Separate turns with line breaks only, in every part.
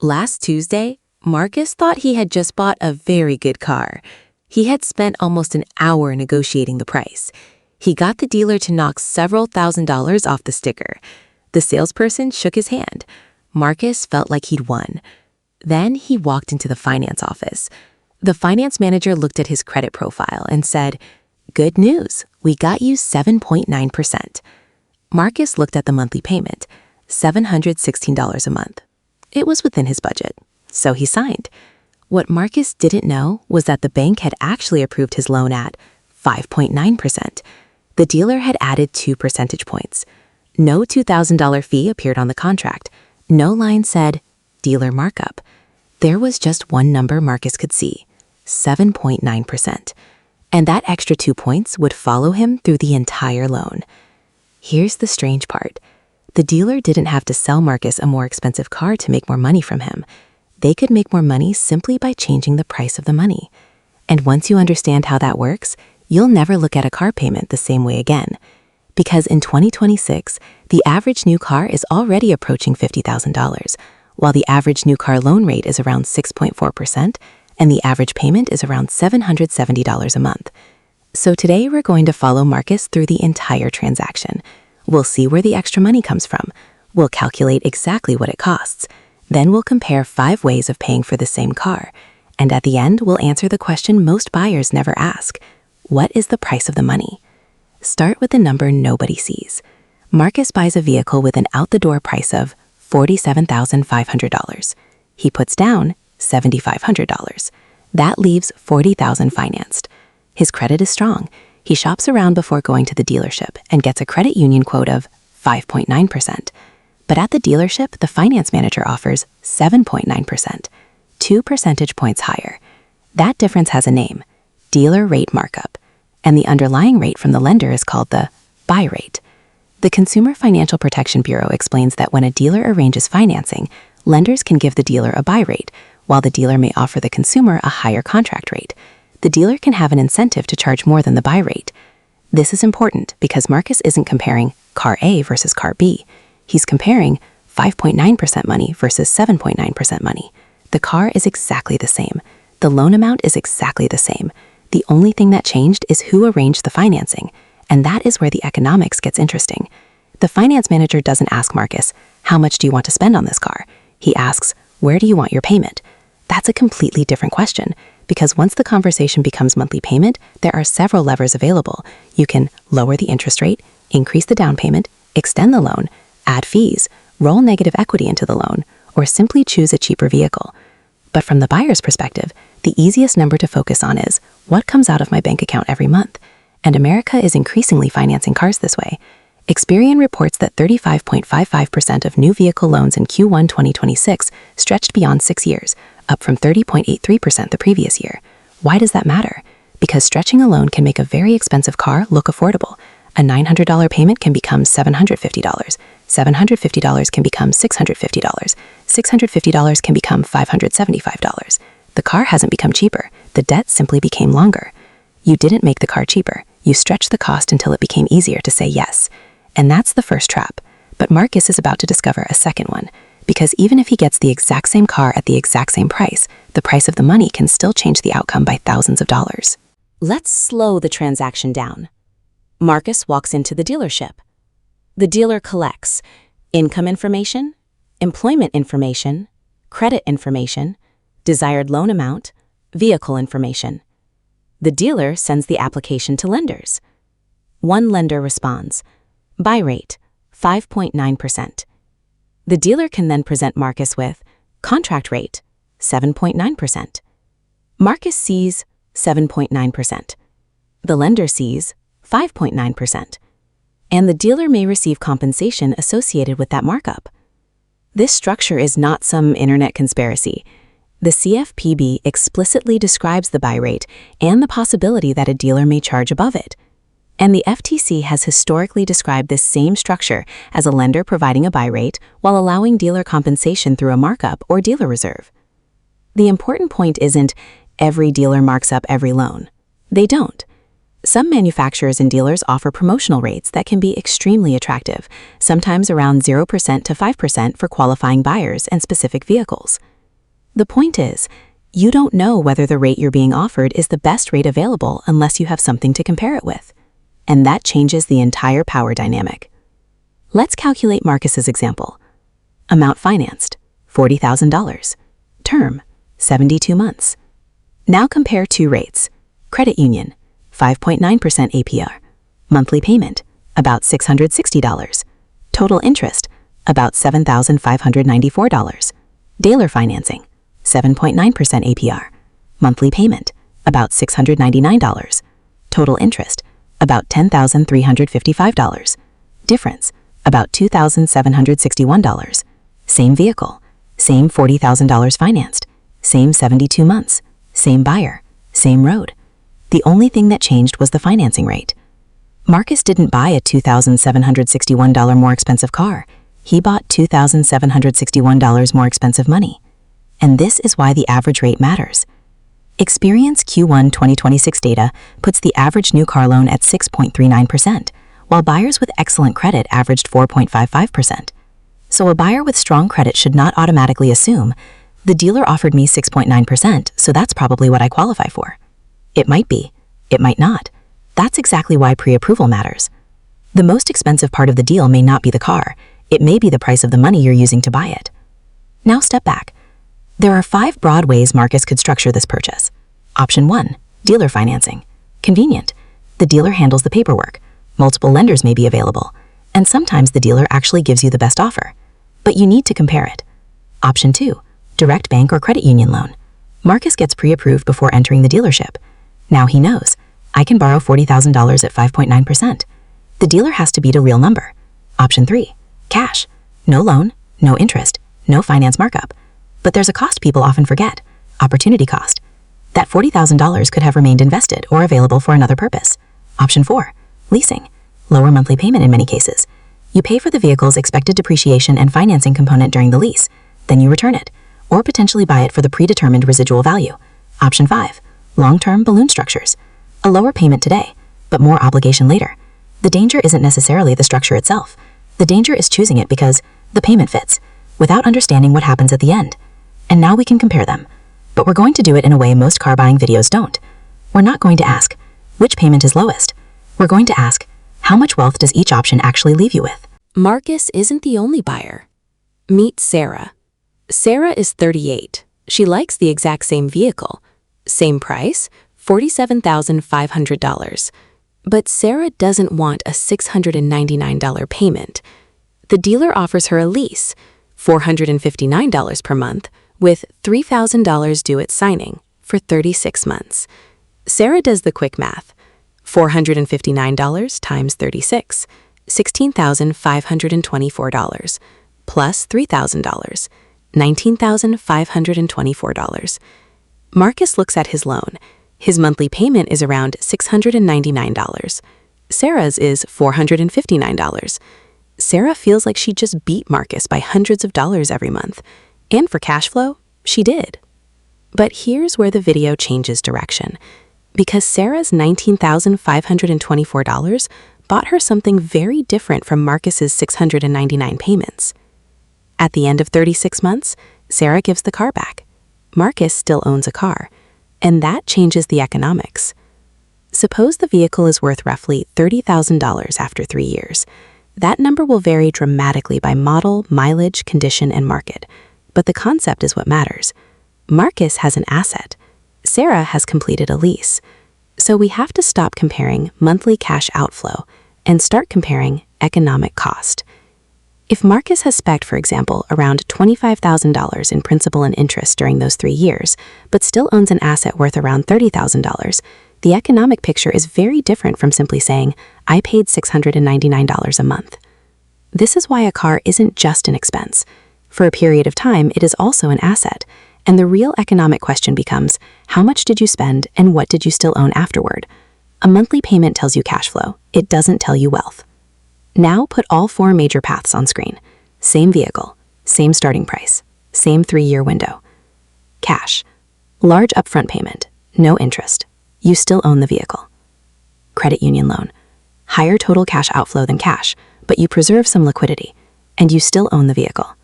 Last Tuesday, Marcus thought he had just bought a very good car. He had spent almost an hour negotiating the price. He got the dealer to knock several $1,000s off the sticker. The salesperson shook his hand. Marcus felt like he'd won. Then he walked into the finance office. The finance manager looked at his credit profile and said, "Good news, we got you 7.9%. Marcus looked at the monthly payment, $716 a month. It was within his budget, so he signed. What Marcus didn't know was that the bank had actually approved his loan at 5.9%. The dealer had added 2 percentage points. No $2,000 fee appeared on the contract. No line said, dealer markup. There was just one number Marcus could see, 7.9%. And that extra 2 points would follow him through the entire loan. Here's the strange part. The dealer didn't have to sell Marcus a more expensive car to make more money from him. They could make more money simply by changing the price of the money. And once you understand how that works, you'll never look at a car payment the same way again. Because in 2026, the average new car is already approaching $50,000, while the average new car loan rate is around 6.4%, and the average payment is around $770 a month. So today we're going to follow Marcus through the entire transaction. We'll see where the extra money comes from. We'll calculate exactly what it costs. Then we'll compare 5 ways of paying for the same car. And at the end, we'll answer the question most buyers never ask. What is the price of the money? Start with the number nobody sees. Marcus buys a vehicle with an out-the-door price of $47,500. He puts down $7,500. That leaves $40,000 financed. His credit is strong. He shops around before going to the dealership and gets a credit union quote of 5.9%. But at the dealership, the finance manager offers 7.9%, 2 percentage points higher. That difference has a name, dealer rate markup, and the underlying rate from the lender is called the buy rate. The Consumer Financial Protection Bureau explains that when a dealer arranges financing, lenders can give the dealer a buy rate, while the dealer may offer the consumer a higher contract rate. The dealer can have an incentive to charge more than the buy rate. This is important because Marcus isn't comparing car A versus car B. He's comparing 5.9% money versus 7.9% money. The car is exactly the same. The loan amount is exactly the same. The only thing that changed is who arranged the financing, and that is where the economics gets interesting. The finance manager doesn't ask Marcus, "How much do you want to spend on this car?" He asks, "Where do you want your payment?" That's a completely different question, because once the conversation becomes monthly payment, there are several levers available. You can lower the interest rate, increase the down payment, extend the loan, add fees, roll negative equity into the loan, or simply choose a cheaper vehicle. But from the buyer's perspective, the easiest number to focus on is, what comes out of my bank account every month? And America is increasingly financing cars this way. Experian reports that 35.55% of new vehicle loans in Q1 2026 stretched beyond 6 years, up from 30.83% the previous year. Why does that matter? Because stretching a loan can make a very expensive car look affordable. A $900 payment can become $750. $750 can become $650. $650 can become $575. The car hasn't become cheaper. The debt simply became longer. You didn't make the car cheaper. You stretched the cost until it became easier to say yes. And that's the first trap. But Marcus is about to discover a second one. Because even if he gets the exact same car at the exact same price, the price of the money can still change the outcome by thousands of dollars.
Let's slow the transaction down. Marcus walks into the dealership. The dealer collects income information, employment information, credit information, desired loan amount, vehicle information. The dealer sends the application to lenders. One lender responds, buy rate, 5.9%. The dealer can then present Marcus with contract rate, 7.9%. Marcus sees 7.9%. The lender sees 5.9%. And the dealer may receive compensation associated with that markup. This structure is not some internet conspiracy. The CFPB explicitly describes the buy rate and the possibility that a dealer may charge above it. And the FTC has historically described this same structure as a lender providing a buy rate while allowing dealer compensation through a markup or dealer reserve. The important point isn't every dealer marks up every loan. They don't. Some manufacturers and dealers offer promotional rates that can be extremely attractive, sometimes around 0% to 5% for qualifying buyers and specific vehicles.
The point is, you don't know whether the rate you're being offered is the best rate available unless you have something to compare it with. And that changes the entire power dynamic. Let's calculate Marcus's example. Amount financed, $40,000. Term, 72 months. Now compare two rates. Credit union, 5.9% APR. Monthly payment, about $660. Total interest, about $7,594. Dealer financing, 7.9% APR. Monthly payment, about $699. Total interest, about $10,355. Difference, about $2,761. Same vehicle, same $40,000 financed, same 72 months, same buyer, same road. The only thing that changed was the financing rate. Marcus didn't buy a $2,761 more expensive car. He bought $2,761 more expensive money. And this is why the average rate matters. Experience Q1 2026 data puts the average new car loan at 6.39%, while buyers with excellent credit averaged 4.55%. So a buyer with strong credit should not automatically assume, the dealer offered me 6.9%, so that's probably what I qualify for. It might be, it might not. That's exactly why pre-approval matters. The most expensive part of the deal may not be the car, it may be the price of the money you're using to buy it. Now step back. There are 5 broad ways Marcus could structure this purchase. Option 1, dealer financing. Convenient. The dealer handles the paperwork. Multiple lenders may be available, and sometimes the dealer actually gives you the best offer. But you need to compare it. Option 2, direct bank or credit union loan. Marcus gets pre-approved before entering the dealership. Now he knows, I can borrow $40,000 at 5.9%. The dealer has to beat a real number. Option 3, cash. No loan, no interest, no finance markup. But there's a cost people often forget, opportunity cost. That $40,000 could have remained invested or available for another purpose. Option 4, leasing. Lower monthly payment in many cases. You pay for the vehicle's expected depreciation and financing component during the lease, then you return it, or potentially buy it for the predetermined residual value. Option 5, long-term balloon structures. A lower payment today, but more obligation later. The danger isn't necessarily the structure itself. The danger is choosing it because the payment fits, without understanding what happens at the end. And now we can compare them. But we're going to do it in a way most car buying videos don't. We're not going to ask, which payment is lowest? We're going to ask, how much wealth does each option actually leave you with?
Marcus isn't the only buyer. Meet Sarah. Sarah is 38. She likes the exact same vehicle. Same price, $47,500. But Sarah doesn't want a $699 payment. The dealer offers her a lease, $459 per month, with $3,000 due at signing for 36 months. Sarah does the quick math. $459 times 36, $16,524, plus $3,000, $19,524. Marcus looks at his loan. His monthly payment is around $699. Sarah's is $459. Sarah feels like she just beat Marcus by hundreds of dollars every month. And for cash flow, she did. But here's where the video changes direction. Because Sarah's $19,524 bought her something very different from Marcus's $699 payments. At the end of 36 months, Sarah gives the car back. Marcus still owns a car, and that changes the economics. Suppose the vehicle is worth roughly $30,000 after 3 years. That number will vary dramatically by model, mileage, condition, and market. But the concept is what matters. Marcus has an asset. Sarah has completed a lease. So we have to stop comparing monthly cash outflow and start comparing economic cost. If Marcus has spec'd, for example, around $25,000 in principal and interest during those 3 years, but still owns an asset worth around $30,000, the economic picture is very different from simply saying, I paid $699 a month. This is why a car isn't just an expense. For a period of time, it is also an asset, and the real economic question becomes, how much did you spend and what did you still own afterward? A monthly payment tells you cash flow. It doesn't tell you wealth. Now put all 4 major paths on screen. Same vehicle, same starting price, same 3-year window. Cash, large upfront payment, no interest. You still own the vehicle. Credit union loan, higher total cash outflow than cash, but you preserve some liquidity, and you still own the vehicle.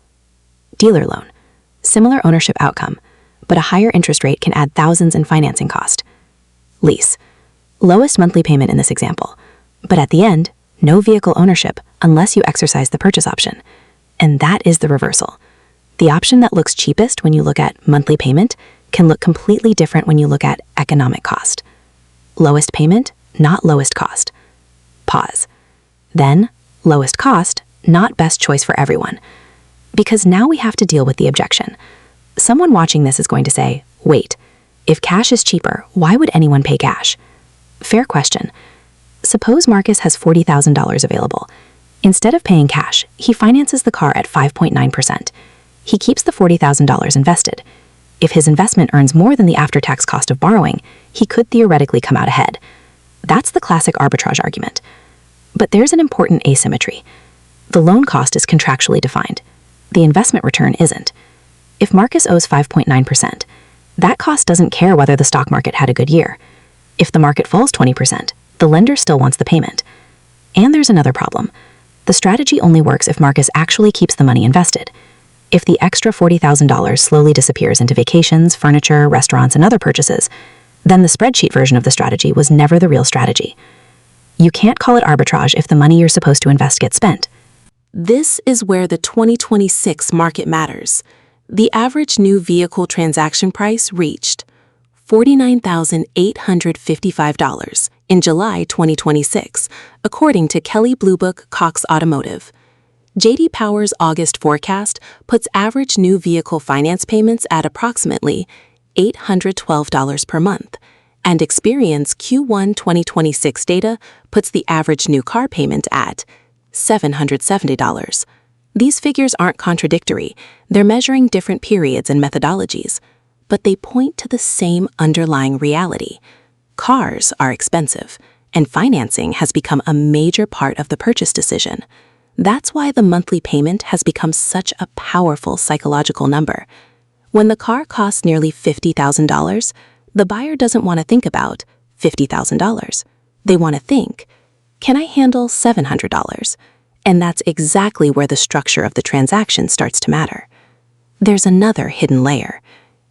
Dealer loan, similar ownership outcome,
but a higher interest rate can add thousands in financing cost. Lease. Lowest monthly payment in this example, but at the end, no vehicle ownership unless you exercise the purchase option. And that is the reversal. The option that looks cheapest when you look at monthly payment can look completely different when you look at economic cost. Lowest payment, not lowest cost. Pause. Then, lowest cost, not best choice for everyone. Because now we have to deal with the objection. Someone watching this is going to say, wait, if cash is cheaper, why would anyone pay cash? Fair question. Suppose Marcus has $40,000 available. Instead of paying cash, he finances the car at 5.9%. He keeps the $40,000 invested. If his investment earns more than the after-tax cost of borrowing, he could theoretically come out ahead. That's the classic arbitrage argument. But there's an important asymmetry. The loan cost is contractually defined. The investment return isn't. If Marcus owes 5.9%, that cost doesn't care whether the stock market had a good year. If the market falls 20%, the lender still wants the payment. And there's another problem. The strategy only works if Marcus actually keeps the money invested. If the extra $40,000 slowly disappears into vacations, furniture, restaurants, and other purchases, then the spreadsheet version of the strategy was never the real strategy. You can't call it arbitrage if the money you're supposed to invest gets spent.
This is where the 2026 market matters. The average new vehicle transaction price reached $49,855 in July 2026, according to Kelley Blue Book Cox Automotive. J.D. Power's August forecast puts average new vehicle finance payments at approximately $812 per month, and Experian's Q1 2026 data puts the average new car payment at $770. These figures aren't contradictory. They're measuring different periods and methodologies, but they point to the same underlying reality. Cars are expensive, and financing has become a major part of the purchase decision. That's why the monthly payment has become such a powerful psychological number. When the car costs nearly $50,000, the buyer doesn't want to think about $50,000. They want to think, can I handle $700? And that's exactly where the structure of the transaction starts to matter. There's another hidden layer.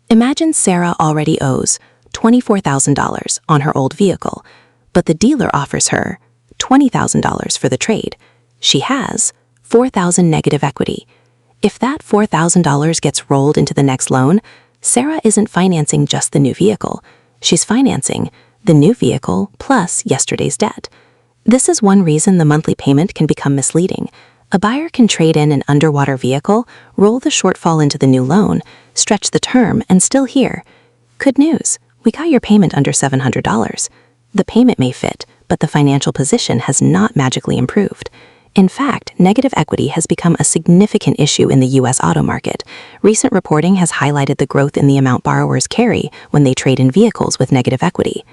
Imagine Sarah already owes $24,000 on her old vehicle, but the dealer offers her $20,000 for the trade. She has $4,000 negative equity. If that $4,000 gets rolled into the next loan, Sarah isn't financing just the new vehicle. She's financing the new vehicle plus yesterday's debt. This is one reason the monthly payment can become misleading. A buyer can trade in an underwater vehicle, roll the shortfall into the new loan, stretch the term, and still hear, good news, we got your payment under $700. The payment may fit, but the financial position has not magically improved. In fact, negative equity has become a significant issue in the U.S. auto market. Recent reporting has highlighted the growth in the amount borrowers carry when they trade in vehicles with negative equity.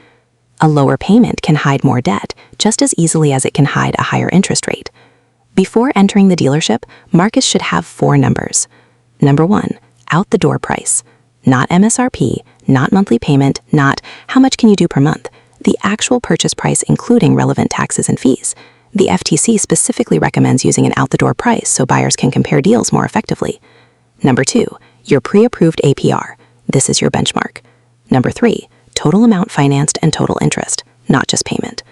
A lower payment can hide more debt just as easily as it can hide a higher interest rate. Before entering the dealership, Marcus should have 4 numbers. Number 1, out the door price. Not MSRP, not monthly payment, not how much can you do per month. The actual purchase price including relevant taxes and fees. The FTC specifically recommends using an out-the-door price so buyers can compare deals more effectively. Number 2, your pre-approved APR. This is your benchmark. Number 3, total amount financed and total interest, not just payment.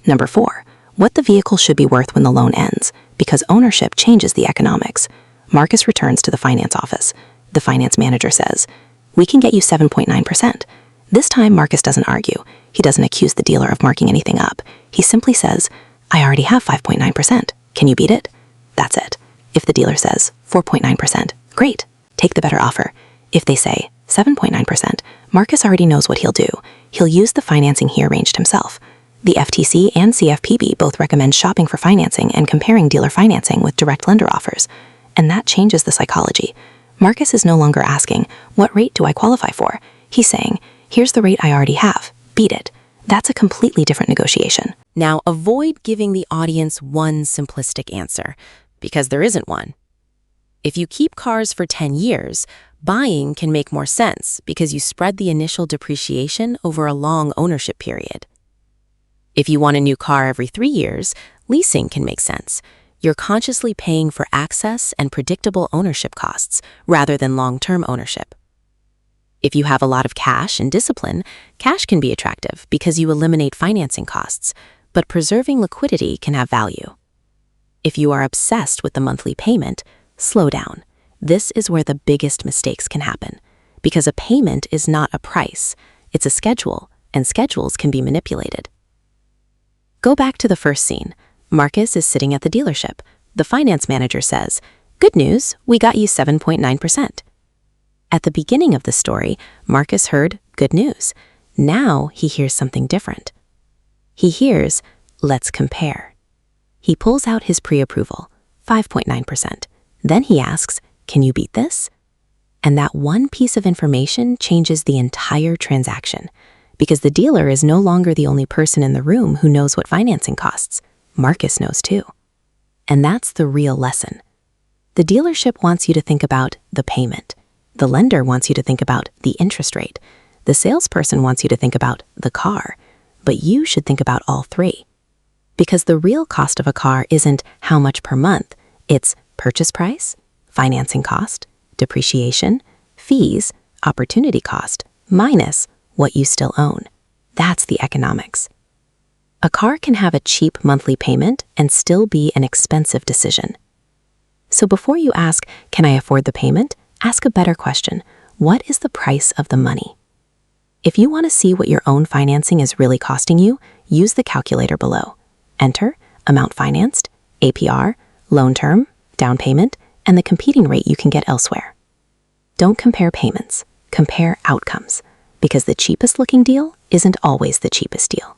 Number 4, what the vehicle should be worth when the loan ends, because ownership changes the economics. Marcus returns to the finance office. The finance manager says, we can get you 7.9%. This time, Marcus doesn't argue. He doesn't accuse the dealer of marking anything up. He simply says, I already have 5.9%. Can you beat it? That's it. If the dealer says 4.9%, great, take the better offer. If they say 7.9%, Marcus already knows what he'll do. He'll use the financing he arranged himself. The FTC and CFPB both recommend shopping for financing and comparing dealer financing with direct lender offers. And that changes the psychology. Marcus is no longer asking, what rate do I qualify for? He's saying, here's the rate I already have. Beat it. That's a completely different negotiation.
Now, avoid giving the audience one simplistic answer, because there isn't one. If you keep cars for 10 years, buying can make more sense because you spread the initial depreciation over a long ownership period. If you want a new car every 3 years, leasing can make sense. You're consciously paying for access and predictable ownership costs rather than long-term ownership. If you have a lot of cash and discipline, cash can be attractive because you eliminate financing costs, but preserving liquidity can have value. If you are obsessed with the monthly payment, slow down. This is where the biggest mistakes can happen, because a payment is not a price, it's a schedule, and schedules can be manipulated. Go back to the first scene. Marcus is sitting at the dealership. The finance manager says, "Good news, we got you 7.9%. At the beginning of the story, Marcus heard good news. Now he hears something different. He hears, "Let's compare." He pulls out his pre-approval, 5.9%. Then he asks, "Can you beat this?" And that one piece of information changes the entire transaction, because the dealer is no longer the only person in the room who knows what financing costs. Marcus knows too. And that's the real lesson. The dealership wants you to think about the payment. The lender wants you to think about the interest rate. The salesperson wants you to think about the car. But you should think about all three. Because the real cost of a car isn't how much per month, it's purchase price, financing cost, depreciation, fees, opportunity cost, minus what you still own. That's the economics. A car can have a cheap monthly payment and still be an expensive decision. So before you ask, "Can I afford the payment?" ask a better question. What is the price of the money? If you want to see what your own financing is really costing you, use the calculator below. Enter amount financed, APR, loan term, down payment, and the competing rate you can get elsewhere. Don't compare payments, compare outcomes, because the cheapest looking deal isn't always the cheapest deal.